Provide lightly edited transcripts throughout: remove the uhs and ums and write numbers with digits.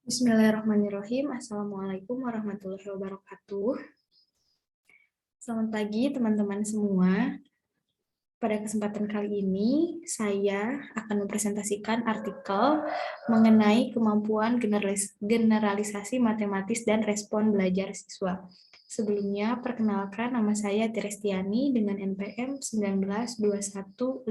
Bismillahirrahmanirrahim. Assalamualaikum warahmatullahi wabarakatuh. Selamat pagi teman-teman semua. Pada kesempatan kali ini, saya akan mempresentasikan artikel mengenai kemampuan generalisasi matematis dan respon belajar siswa. Sebelumnya, perkenalkan nama saya Tirestiani dengan NPM 1921510171.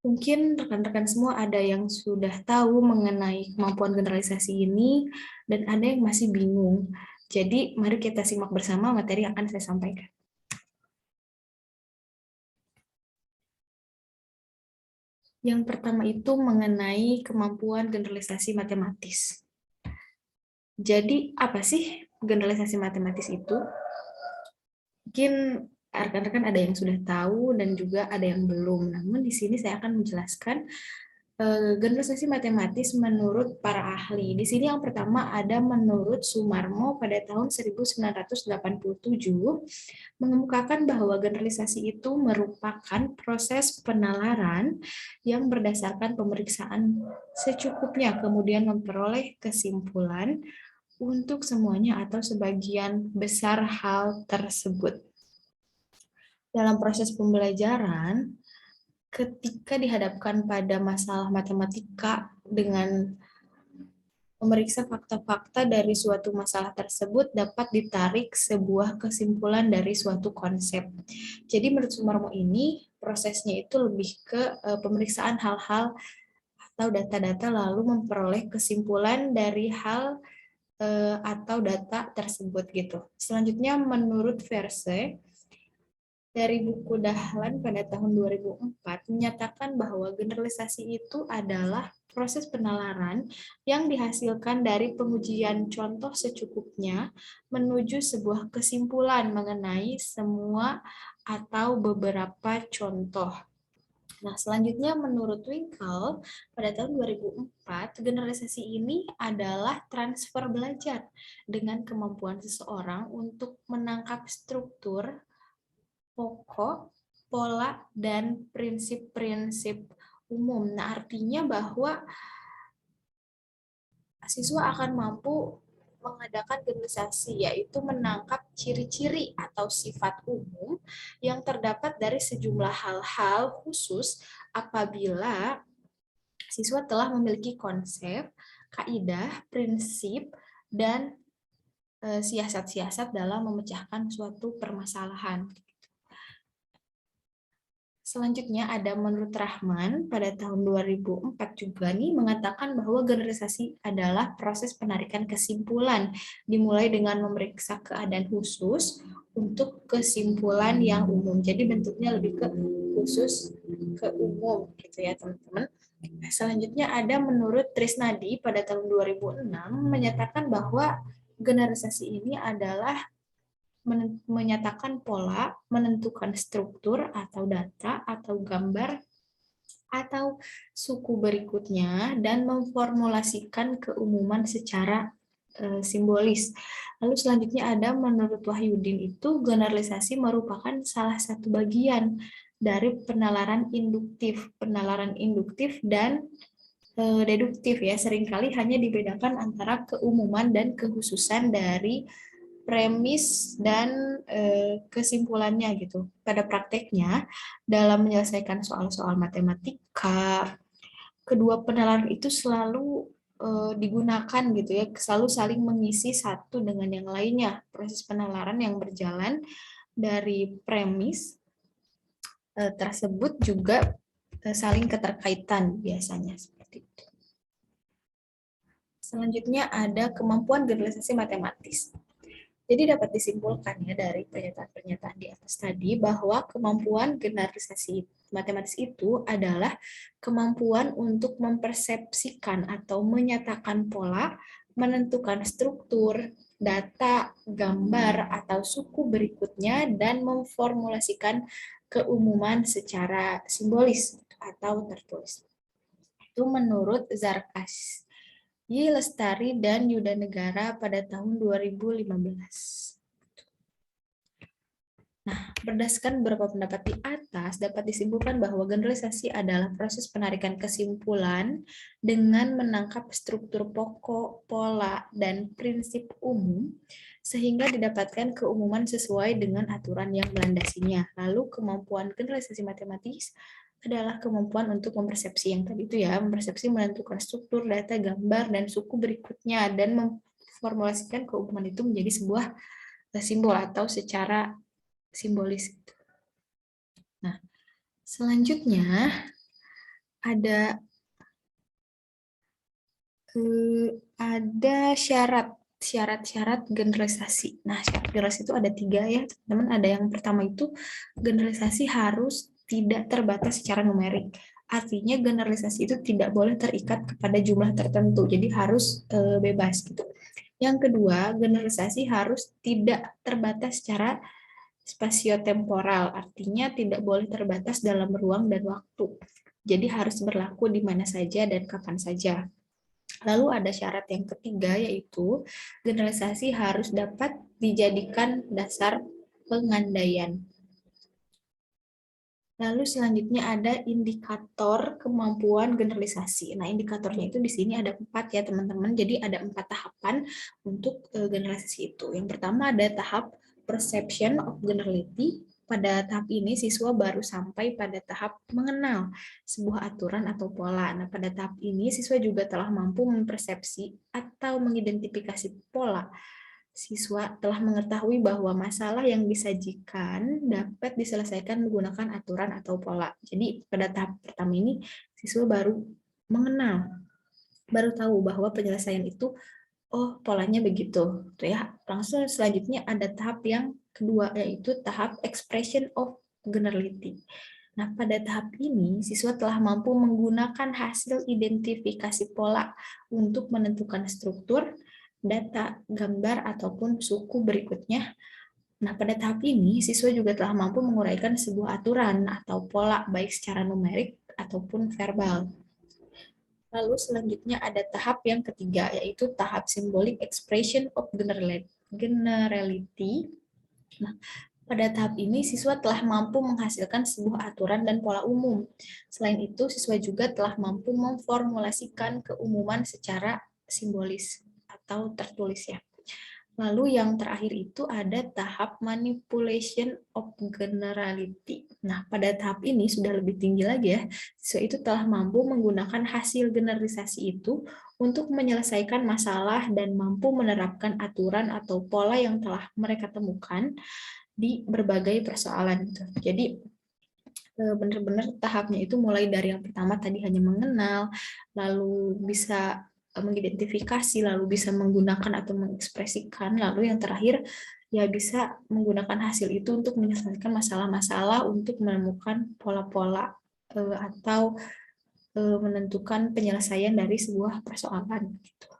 Mungkin rekan-rekan semua ada yang sudah tahu mengenai kemampuan generalisasi ini dan ada yang masih bingung. Jadi, mari kita simak bersama materi yang akan saya sampaikan. Yang pertama itu mengenai kemampuan generalisasi matematis. Jadi, apa sih generalisasi matematis itu? Mungkin rekan-rekan ada yang sudah tahu dan juga ada yang belum. Namun di sini saya akan menjelaskan generalisasi matematis menurut para ahli. Di sini yang pertama ada menurut Sumarmo pada tahun 1987 mengemukakan bahwa generalisasi itu merupakan proses penalaran yang berdasarkan pemeriksaan secukupnya kemudian memperoleh kesimpulan untuk semuanya atau sebagian besar hal tersebut. Dalam proses pembelajaran, ketika dihadapkan pada masalah matematika dengan memeriksa fakta-fakta dari suatu masalah tersebut dapat ditarik sebuah kesimpulan dari suatu konsep. Jadi menurut Sumarmo ini prosesnya itu lebih ke pemeriksaan hal-hal atau data-data lalu memperoleh kesimpulan dari hal atau data tersebut gitu. Selanjutnya menurut Verse dari buku Dahlan pada tahun 2004 menyatakan bahwa generalisasi itu adalah proses penalaran yang dihasilkan dari pengujian contoh secukupnya menuju sebuah kesimpulan mengenai semua atau beberapa contoh. Nah, selanjutnya menurut Winkel pada tahun 2004, generalisasi ini adalah transfer belajar dengan kemampuan seseorang untuk menangkap struktur pokok, pola, dan prinsip-prinsip umum. Nah, artinya bahwa siswa akan mampu mengadakan generalisasi, yaitu menangkap ciri-ciri atau sifat umum yang terdapat dari sejumlah hal-hal khusus apabila siswa telah memiliki konsep, kaidah, prinsip, dan siasat-siasat dalam memecahkan suatu permasalahan. Selanjutnya ada menurut Rahman pada tahun 2004 juga nih mengatakan bahwa generalisasi adalah proses penarikan kesimpulan dimulai dengan memeriksa keadaan khusus untuk kesimpulan yang umum. Jadi bentuknya lebih ke khusus ke umum gitu ya teman-teman. Selanjutnya ada menurut Trisnadi pada tahun 2006 menyatakan bahwa generalisasi ini adalah menyatakan pola, menentukan struktur atau data atau gambar atau suku berikutnya dan memformulasikan keumuman secara simbolis. Lalu selanjutnya ada menurut Wahyudin itu generalisasi merupakan salah satu bagian dari penalaran induktif dan deduktif ya. Seringkali hanya dibedakan antara keumuman dan kekhususan dari premis dan kesimpulannya gitu. Pada prakteknya, dalam menyelesaikan soal-soal matematika, kedua penalaran itu selalu digunakan gitu ya, selalu saling mengisi satu dengan yang lainnya. Proses penalaran yang berjalan dari premis tersebut juga saling keterkaitan biasanya seperti itu. Selanjutnya ada kemampuan generalisasi matematis. Jadi dapat disimpulkan ya dari pernyataan-pernyataan di atas tadi bahwa kemampuan generalisasi matematis itu adalah kemampuan untuk mempersepsikan atau menyatakan pola, menentukan struktur, data, gambar, atau suku berikutnya, dan memformulasikan keumuman secara simbolis atau tertulis. Itu menurut Zarkas. Lestari dan Yuda Negara pada tahun 2015. Nah, berdasarkan beberapa pendapat di atas, dapat disimpulkan bahwa generalisasi adalah proses penarikan kesimpulan dengan menangkap struktur pokok, pola, dan prinsip umum, sehingga didapatkan keumuman sesuai dengan aturan yang melandasinya. Lalu, kemampuan generalisasi matematis adalah kemampuan untuk mempersepsi yang tadi itu ya, mempersepsi menentukan struktur, data, gambar, dan suku berikutnya, dan memformulasikan keumuman itu menjadi sebuah simbol atau secara simbolis. Nah, selanjutnya ada syarat-syarat generalisasi. Nah, syarat generalisasi itu ada 3 ya, teman-teman. Ada yang pertama itu generalisasi harus tidak terbatas secara numerik. Artinya generalisasi itu tidak boleh terikat kepada jumlah tertentu, jadi harus bebas gitu. Yang kedua, generalisasi harus tidak terbatas secara spasiotemporal, artinya tidak boleh terbatas dalam ruang dan waktu. Jadi harus berlaku di mana saja dan kapan saja. Lalu ada syarat yang ketiga, yaitu generalisasi harus dapat dijadikan dasar pengandaian. Lalu selanjutnya ada indikator kemampuan generalisasi. Nah, indikatornya itu di sini ada 4 ya teman-teman. Jadi ada 4 tahapan untuk generalisasi itu. Yang pertama ada tahap perception of generality. Pada tahap ini siswa baru sampai pada tahap mengenal sebuah aturan atau pola. Nah, pada tahap ini siswa juga telah mampu mempersepsi atau mengidentifikasi pola. Siswa telah mengetahui bahwa masalah yang disajikan dapat diselesaikan menggunakan aturan atau pola. Jadi pada tahap pertama ini siswa baru mengenal, baru tahu bahwa penyelesaian itu oh polanya begitu, tuh ya. Langsung selanjutnya ada tahap yang kedua, yaitu tahap expression of generality. Nah, pada tahap ini siswa telah mampu menggunakan hasil identifikasi pola untuk menentukan struktur, data, gambar, ataupun suku berikutnya. Nah, pada tahap ini, siswa juga telah mampu menguraikan sebuah aturan atau pola, baik secara numerik ataupun verbal. Lalu selanjutnya ada tahap yang ketiga, yaitu tahap symbolic expression of generality. Nah, pada tahap ini, siswa telah mampu menghasilkan sebuah aturan dan pola umum. Selain itu, siswa juga telah mampu memformulasikan keumuman secara simbolis atau tertulis ya. Lalu yang terakhir itu ada tahap manipulation of generality. Nah, pada tahap ini sudah lebih tinggi lagi ya. Siswa itu telah mampu menggunakan hasil generalisasi itu untuk menyelesaikan masalah dan mampu menerapkan aturan atau pola yang telah mereka temukan di berbagai persoalan. Jadi benar-benar tahapnya itu mulai dari yang pertama tadi hanya mengenal, lalu bisa mengidentifikasi, lalu bisa menggunakan atau mengekspresikan, lalu yang terakhir ya bisa menggunakan hasil itu untuk menyelesaikan masalah-masalah, untuk menemukan pola-pola atau menentukan penyelesaian dari sebuah persoalan gitu.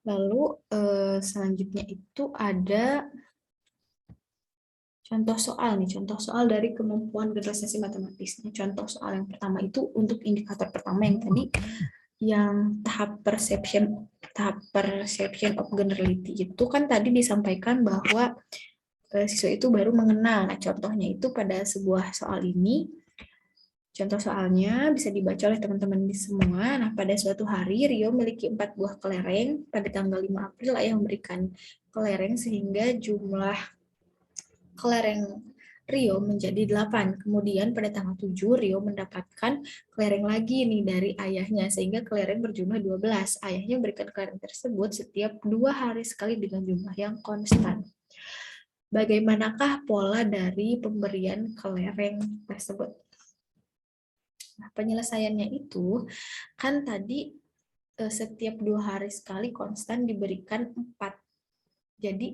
Lalu selanjutnya itu ada contoh soal dari kemampuan generalisasi matematis. Contoh soal yang pertama itu untuk indikator pertama yang tadi, yang tahap perception of generality itu kan tadi disampaikan bahwa siswa itu baru mengenal. Nah, contohnya itu pada sebuah soal ini, contoh soalnya bisa dibaca oleh teman-teman di semua. Nah, pada suatu hari Rio memiliki 4 buah kelereng. Pada tanggal 5 April ayah memberikan kelereng sehingga jumlah kelereng Rio menjadi 8. Kemudian pada tanggal 7 Rio mendapatkan kelereng lagi nih dari ayahnya sehingga kelereng berjumlah 12. Ayahnya memberikan kelereng tersebut setiap 2 hari sekali dengan jumlah yang konstan. Bagaimanakah pola dari pemberian kelereng tersebut? Nah, penyelesaiannya itu kan tadi setiap 2 hari sekali konstan diberikan 4. Jadi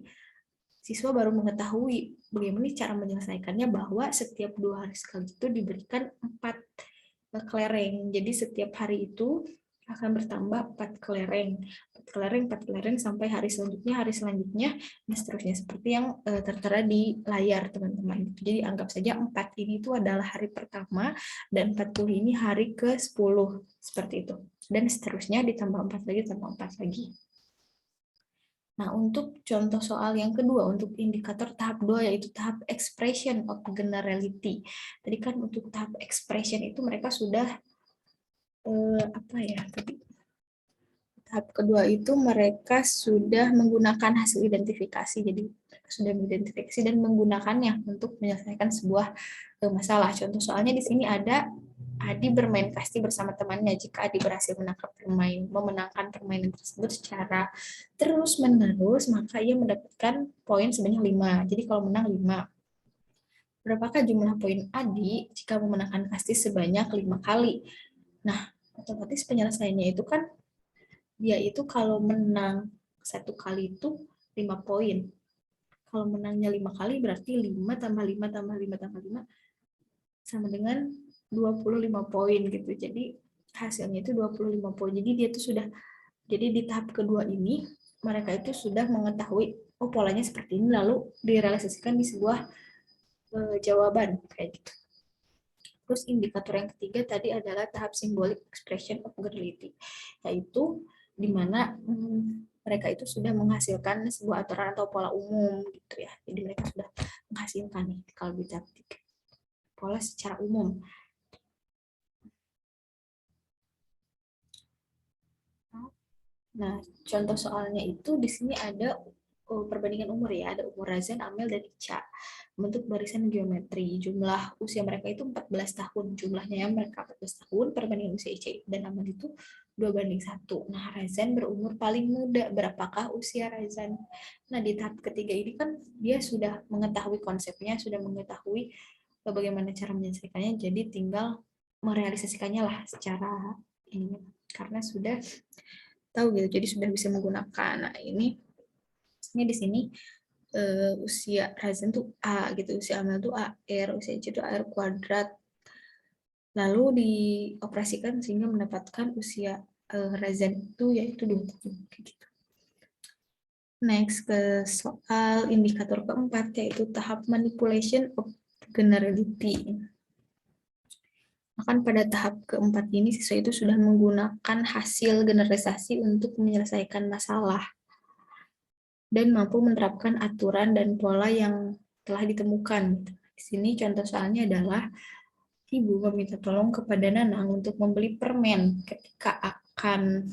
siswa baru mengetahui bagaimana cara menyelesaikannya bahwa setiap 2 hari sekali itu diberikan 4 kelereng. Jadi setiap hari itu akan bertambah 4 kelereng. 4 kelereng sampai hari selanjutnya, dan seterusnya. Seperti yang tertera di layar, teman-teman. Jadi anggap saja 4 ini itu adalah hari pertama, dan 40 ini hari ke-10. Seperti itu. Dan seterusnya ditambah 4 lagi, tambah 4 lagi. Nah, untuk contoh soal yang kedua, untuk indikator tahap 2, yaitu tahap expression of generality. Tadi kan untuk tahap expression itu mereka sudah, apa ya, tahap kedua itu mereka sudah menggunakan hasil identifikasi. Jadi, mereka sudah mengidentifikasi dan menggunakannya untuk menyelesaikan sebuah masalah. Contoh soalnya di sini ada Adi bermain kasti bersama temannya. Jika Adi berhasil memenangkan permainan tersebut secara terus-menerus, maka ia mendapatkan poin sebanyak 5. Jadi kalau menang 5. Berapakah jumlah poin Adi jika memenangkan kasti sebanyak 5 kali? Nah, otomatis penyelesaiannya itu kan, dia itu kalau menang 1 kali itu 5 poin. Kalau menangnya 5 kali berarti 5 tambah 5 tambah 5 tambah 5 sama dengan 25 poin gitu. Jadi hasilnya itu 25 poin. Jadi dia itu sudah, jadi di tahap kedua ini mereka itu sudah mengetahui oh polanya seperti ini, lalu direalisasikan di sebuah jawaban kayak gitu. Terus indikator yang ketiga tadi adalah tahap symbolic expression of generality, yaitu di mana mereka itu sudah menghasilkan sebuah aturan atau pola umum gitu ya. Jadi mereka sudah menghasilkan nih kalau di tahap 3 pola secara umum. Nah, contoh soalnya itu di sini ada perbandingan umur ya, ada umur Razan, Amel, dan Ica. Bentuk barisan geometri, jumlah usia mereka itu 14 tahun, jumlahnya yang mereka 14 tahun, perbandingan usia Ica dan Amel itu 2:1. Nah, Razan berumur paling muda, berapakah usia Razan? Nah, di tahap ketiga ini kan dia sudah mengetahui konsepnya, sudah mengetahui bagaimana cara menyelesaikannya, jadi tinggal merealisasikannya lah secara ini, karena sudah tahu gitu, jadi sudah bisa menggunakan. Nah, ini di sini usia Razan tuh A gitu, usia Amel tuh AR, usia Ica tuh AR kuadrat, lalu dioperasikan sehingga mendapatkan usia Razan itu yaitu 2 tahun gitu. Next ke soal indikator keempat, yaitu tahap manipulation of generality. Akan pada tahap keempat ini siswa itu sudah menggunakan hasil generalisasi untuk menyelesaikan masalah dan mampu menerapkan aturan dan pola yang telah ditemukan. Di sini contoh soalnya adalah ibu meminta tolong kepada Nanang untuk membeli permen. Ketika akan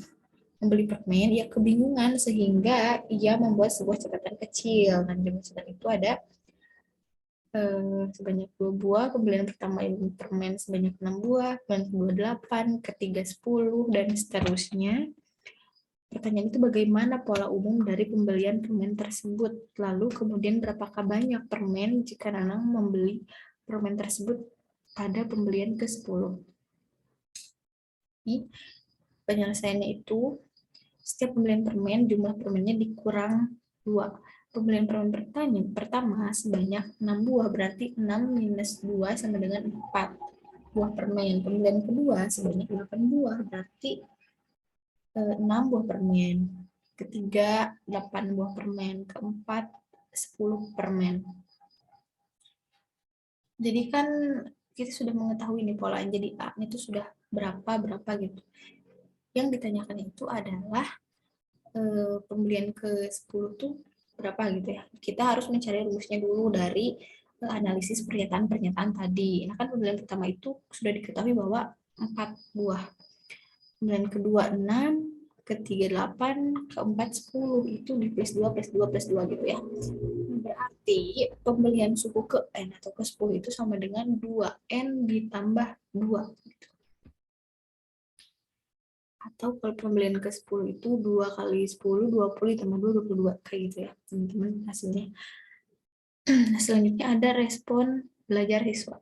membeli permen, ia kebingungan sehingga ia membuat sebuah catatan kecil. Dan di catatan itu ada sebanyak 2 buah, pembelian pertama ini permen sebanyak 6 buah, pembelian kedua 8, ketiga 10, dan seterusnya. Pertanyaan itu bagaimana pola umum dari pembelian permen tersebut? Lalu kemudian berapakah banyak permen jika Nanang membeli permen tersebut pada pembelian ke-10? Penyelesaiannya itu setiap pembelian permen jumlah permennya dikurang 2. Pembelian permen pertama sebanyak 6 buah berarti 6 minus 2 sama dengan 4 buah permen. Pembelian kedua sebanyak 8 buah berarti 6 buah permen. Ketiga 8 buah permen. Keempat 10 permen. Jadi kan kita sudah mengetahui nih polanya. Jadi A itu sudah berapa gitu. Yang ditanyakan itu adalah pembelian ke-10 tuh berapa gitu ya. Kita harus mencari rumusnya dulu dari analisis pernyataan-pernyataan tadi. Nah kan pembelian pertama itu sudah diketahui bahwa 4 buah. Pembelian kedua 6, ketiga 8, keempat 10. Itu di plus 2, plus 2, plus 2 gitu ya. Berarti pembelian suku ke N atau ke 10 itu sama dengan 2N ditambah 2. Atau kalau pembelian ke 10 itu 2 kali 10, 20 ditambah 2, 22. Kayak gitu ya, teman-teman hasilnya. Selanjutnya ada respon belajar siswa.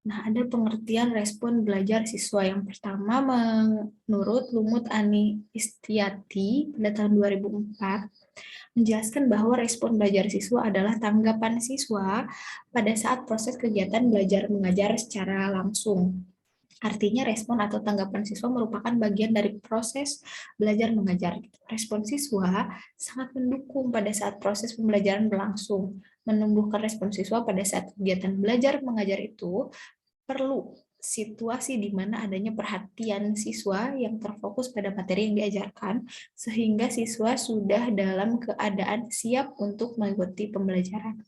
Nah, ada pengertian respon belajar siswa. Yang pertama, menurut Lumut Ani Istiati pada tahun 2004, menjelaskan bahwa respon belajar siswa adalah tanggapan siswa pada saat proses kegiatan belajar mengajar secara langsung. Artinya respon atau tanggapan siswa merupakan bagian dari proses belajar mengajar. Respon siswa sangat mendukung pada saat proses pembelajaran berlangsung. Menumbuhkan respon siswa pada saat kegiatan belajar mengajar itu perlu situasi di mana adanya perhatian siswa yang terfokus pada materi yang diajarkan, sehingga siswa sudah dalam keadaan siap untuk mengikuti pembelajaran.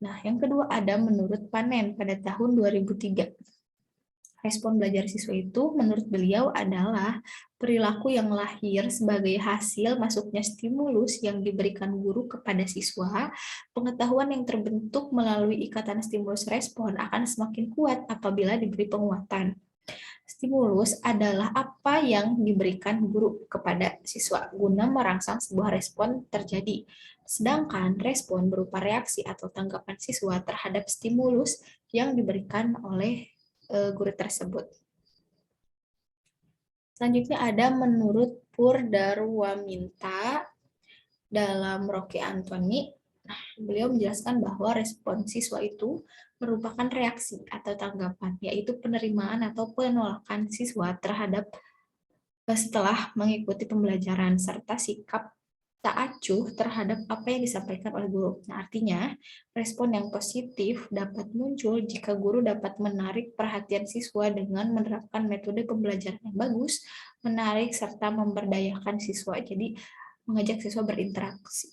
Nah, yang kedua ada menurut Panen pada tahun 2003. Respon belajar siswa itu menurut beliau adalah perilaku yang lahir sebagai hasil masuknya stimulus yang diberikan guru kepada siswa. Pengetahuan yang terbentuk melalui ikatan stimulus respon akan semakin kuat apabila diberi penguatan. Stimulus adalah apa yang diberikan guru kepada siswa guna merangsang sebuah respon terjadi. Sedangkan respon berupa reaksi atau tanggapan siswa terhadap stimulus yang diberikan oleh guru tersebut. Selanjutnya ada menurut Purdarwaminta dalam Rocky Anthony. Nah, beliau menjelaskan bahwa respon siswa itu merupakan reaksi atau tanggapan, yaitu penerimaan atau penolakan siswa terhadap setelah mengikuti pembelajaran serta sikap tak acuh terhadap apa yang disampaikan oleh guru. Nah, artinya respon yang positif dapat muncul jika guru dapat menarik perhatian siswa dengan menerapkan metode pembelajaran yang bagus, menarik serta memberdayakan siswa. Jadi mengajak siswa berinteraksi.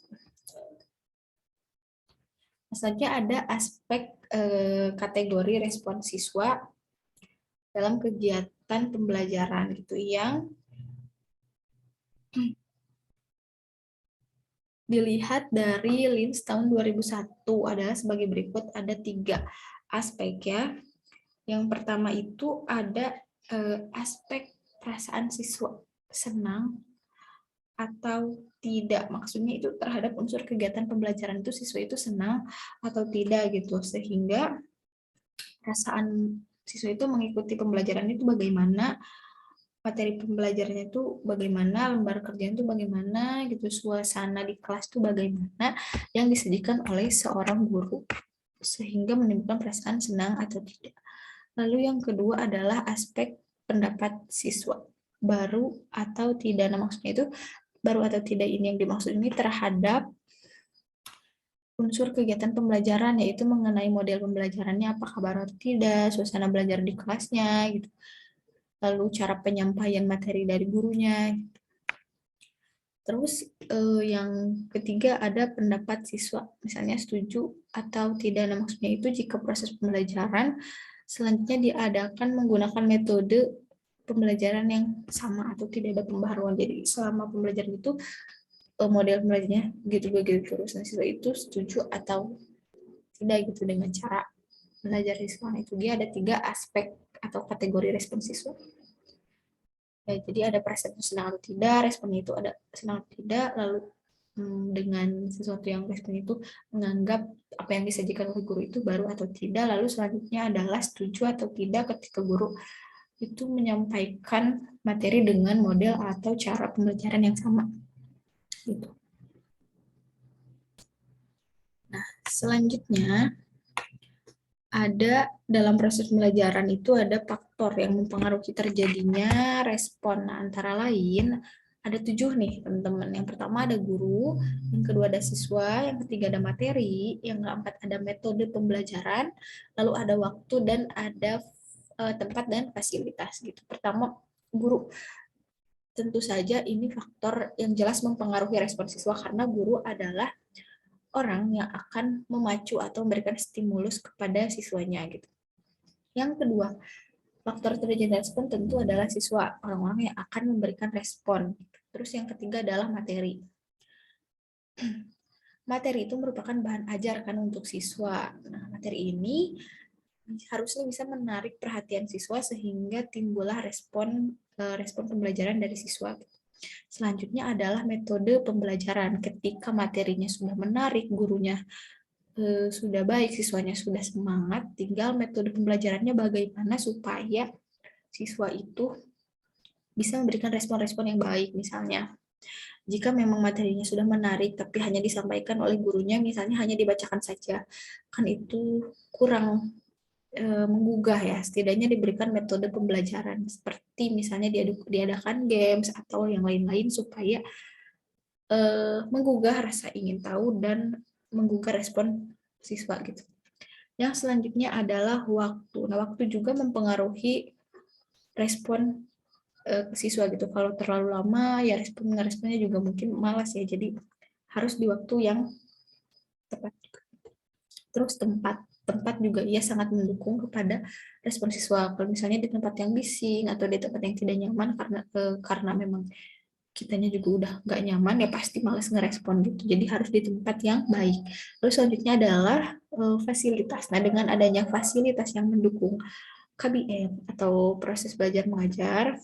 Selanjutnya ada aspek kategori respon siswa dalam kegiatan pembelajaran gitu yang dilihat dari Lins tahun 2001 adalah sebagai berikut, ada 3 aspek ya. Yang pertama itu ada aspek perasaan siswa senang atau tidak. Maksudnya itu terhadap unsur kegiatan pembelajaran itu siswa itu senang atau tidak gitu. Sehingga perasaan siswa itu mengikuti pembelajaran itu bagaimana, materi pembelajarannya itu bagaimana, lembar kerjaan itu bagaimana, gitu, suasana di kelas itu bagaimana yang disajikan oleh seorang guru, sehingga menimbulkan perasaan senang atau tidak. Lalu yang kedua adalah aspek pendapat siswa, baru atau tidak. Nah, maksudnya itu baru atau tidak ini yang dimaksud ini terhadap unsur kegiatan pembelajaran, yaitu mengenai model pembelajarannya, apakah baru atau tidak, suasana belajar di kelasnya, gitu. Lalu cara penyampaian materi dari gurunya. Terus yang ketiga ada pendapat siswa, misalnya setuju atau tidak. Nah, maksudnya itu jika proses pembelajaran selanjutnya diadakan menggunakan metode pembelajaran yang sama atau tidak ada pembaharuan. Jadi selama pembelajaran itu model pembelajarannya gitu-begitu terus. Nah, siswa itu setuju atau tidak gitu dengan cara belajar siswa. Itu dia ada 3 aspek atau kategori respon siswa. Ya, jadi ada persepsi senang atau tidak, responnya itu ada senang atau tidak, lalu dengan sesuatu yang respon itu menganggap apa yang disajikan oleh guru itu baru atau tidak, lalu selanjutnya adalah setuju atau tidak ketika guru itu menyampaikan materi dengan model atau cara pembelajaran yang sama. Gitu. Nah, selanjutnya ada dalam proses pembelajaran itu ada faktor yang mempengaruhi terjadinya respon. Nah, antara lain ada 7 nih teman-teman. Yang pertama ada guru, yang kedua ada siswa, yang ketiga ada materi, yang keempat ada metode pembelajaran, lalu ada waktu dan ada tempat dan fasilitas gitu. Pertama guru. Tentu saja ini faktor yang jelas mempengaruhi respon siswa karena guru adalah orang yang akan memacu atau memberikan stimulus kepada siswanya gitu. Yang kedua, faktor terjadinya respon tentu adalah siswa, orang-orang yang akan memberikan respon. Terus yang ketiga adalah materi. Materi itu merupakan bahan ajar kan untuk siswa. Nah, materi ini harusnya bisa menarik perhatian siswa sehingga timbullah respon pembelajaran dari siswa. Selanjutnya adalah metode pembelajaran. Ketika materinya sudah menarik, gurunya sudah baik, siswanya sudah semangat, tinggal metode pembelajarannya bagaimana supaya siswa itu bisa memberikan respon-respon yang baik. Misalnya, jika memang materinya sudah menarik, tapi hanya disampaikan oleh gurunya, misalnya hanya dibacakan saja, kan itu kurang menggugah ya. Setidaknya diberikan metode pembelajaran, seperti misalnya diadakan games atau yang lain-lain supaya menggugah rasa ingin tahu dan menggugah respon siswa gitu. Yang selanjutnya adalah waktu. Nah, waktu juga mempengaruhi respon siswa gitu. Kalau terlalu lama, ya responnya juga mungkin malas ya. Jadi harus di waktu yang tepat. Terus tempat juga ia sangat mendukung kepada respon siswa. Kalau misalnya di tempat yang bising atau di tempat yang tidak nyaman karena memang kitanya juga udah nggak nyaman, ya pasti males ngerespon gitu. Jadi harus di tempat yang baik. Terus selanjutnya adalah fasilitas. Nah, dengan adanya fasilitas yang mendukung KBM atau proses belajar mengajar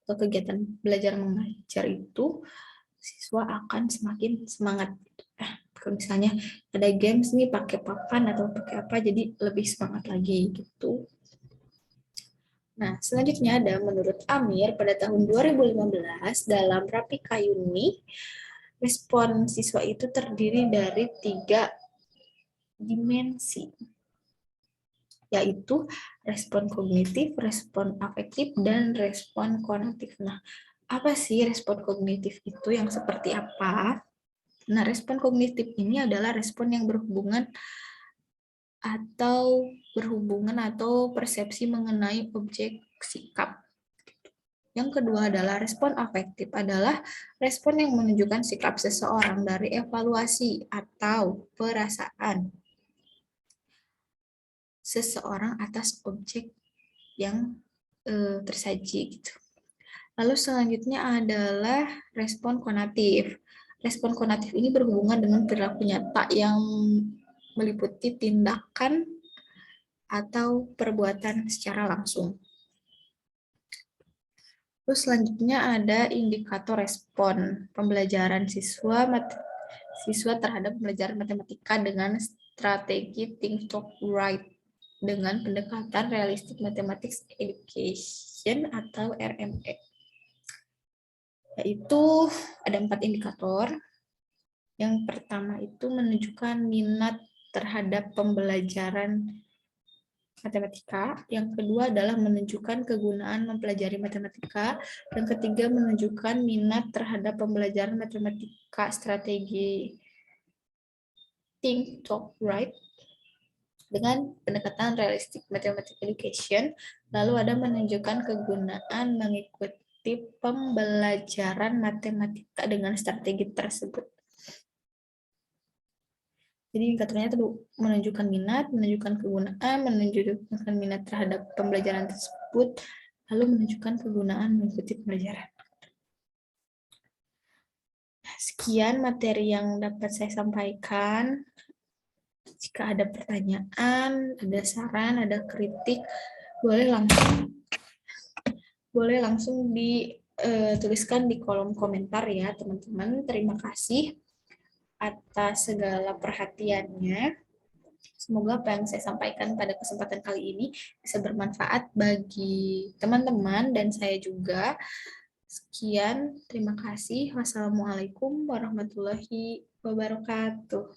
atau kegiatan belajar mengajar itu, siswa akan semakin semangat. Kalau misalnya ada games nih pakai papan atau pakai apa, jadi lebih semangat lagi gitu. Nah, selanjutnya ada menurut Amir pada tahun 2015 dalam Rapika Yuni, respon siswa itu terdiri dari 3 dimensi, yaitu respon kognitif, respon afektif, dan respon konatif. Nah, apa sih respon kognitif itu, yang seperti apa? Nah, respon kognitif ini adalah respon yang berhubungan atau persepsi mengenai objek sikap. Yang kedua adalah respon afektif, adalah respon yang menunjukkan sikap seseorang dari evaluasi atau perasaan seseorang atas objek yang tersaji gitu. Lalu selanjutnya adalah respon konatif. Respon konatif ini berhubungan dengan perilaku nyata yang meliputi tindakan atau perbuatan secara langsung. Terus selanjutnya ada indikator respon pembelajaran siswa terhadap pembelajaran matematika dengan strategi Think Talk Write dengan pendekatan Realistic Mathematics Education atau RME. Yaitu ada 4 indikator. Yang pertama itu menunjukkan minat terhadap pembelajaran matematika. Yang kedua adalah menunjukkan kegunaan mempelajari matematika. Yang ketiga menunjukkan minat terhadap pembelajaran matematika strategi Think, Talk, Write dengan pendekatan Realistic Mathematics Education. Lalu ada menunjukkan kegunaan mengikuti pembelajaran matematika dengan strategi tersebut. Jadi indikatornya itu menunjukkan minat, menunjukkan kegunaan, menunjukkan minat terhadap pembelajaran tersebut, lalu menunjukkan kegunaan mengikuti pembelajaran. Sekian materi yang dapat saya sampaikan. Jika ada pertanyaan, ada saran, ada kritik, boleh langsung dituliskan di kolom komentar ya, teman-teman. Terima kasih atas segala perhatiannya. Semoga apa yang saya sampaikan pada kesempatan kali ini bisa bermanfaat bagi teman-teman dan saya juga. Sekian, terima kasih. Wassalamualaikum warahmatullahi wabarakatuh.